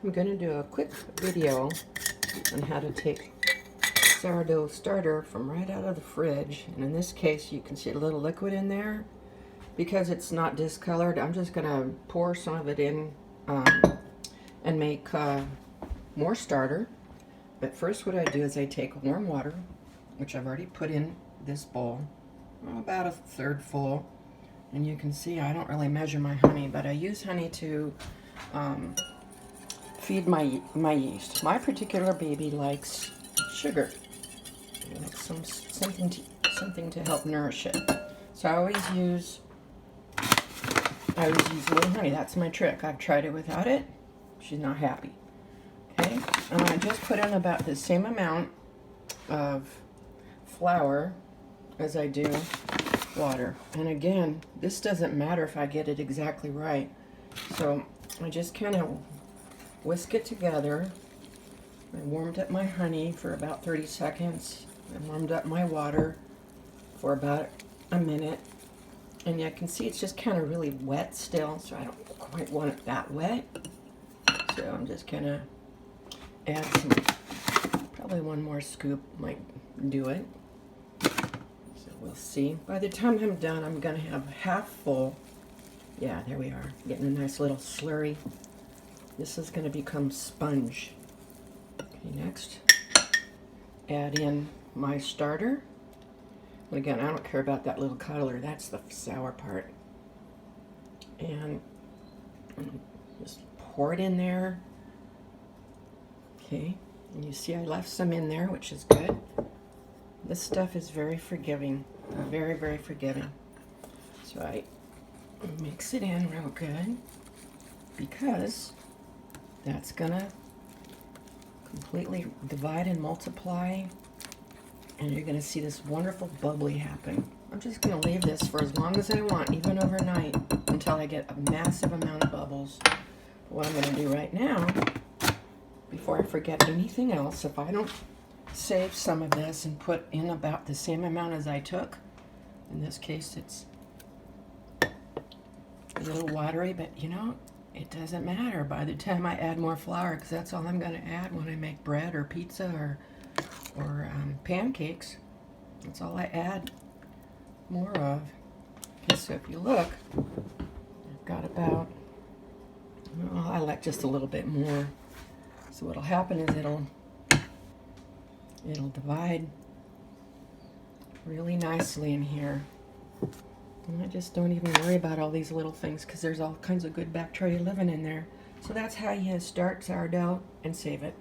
I'm going to do a quick video on how to take sourdough starter from right out of the fridge. And in this case, you can see a little liquid in there. Because it's not discolored, I'm just going to pour some of it in and make more starter. But first what I do is I take warm water, which I've already put in this bowl, about a third full. And you can see I don't really measure my honey, but I use honey to feed my yeast. My particular baby likes sugar. He likes something to help nourish it. So I always use a little honey. That's my trick. I've tried it without it. She's not happy. Okay, and I just put in about the same amount of flour as I do water. And again, this doesn't matter if I get it exactly right. So I just kind of whisk it together. I warmed up my honey for about 30 seconds. I warmed up my water for about a minute. And you can see it's just kind of really wet still, so I don't quite want it that wet. So I'm just gonna add some, probably one more scoop might do it. So we'll see. By the time I'm done, I'm gonna have half full. Yeah, there we are, getting a nice little slurry. This is gonna become sponge. Okay, next, add in my starter. But again, I don't care about that little color. That's the sour part. And just pour it in there. Okay, and you see I left some in there, which is good. This stuff is very forgiving. Very, very forgiving. So I mix it in real good because that's gonna completely divide and multiply. And you're going to see this wonderful bubbly happen. I'm just going to leave this for as long as I want, even overnight, until I get a massive amount of bubbles. What I'm going to do right now, before I forget anything else, if I don't save some of this and put in about the same amount as I took, in this case it's a little watery, but you know, it doesn't matter by the time I add more flour, because that's all I'm going to add when I make bread or pizza or pancakes. That's all I add more of. Okay, so if you look, I've got about, well, I like just a little bit more. So what'll happen is it'll divide really nicely in here. And I just don't even worry about all these little things because there's all kinds of good bacteria living in there. So that's how you start sourdough and save it.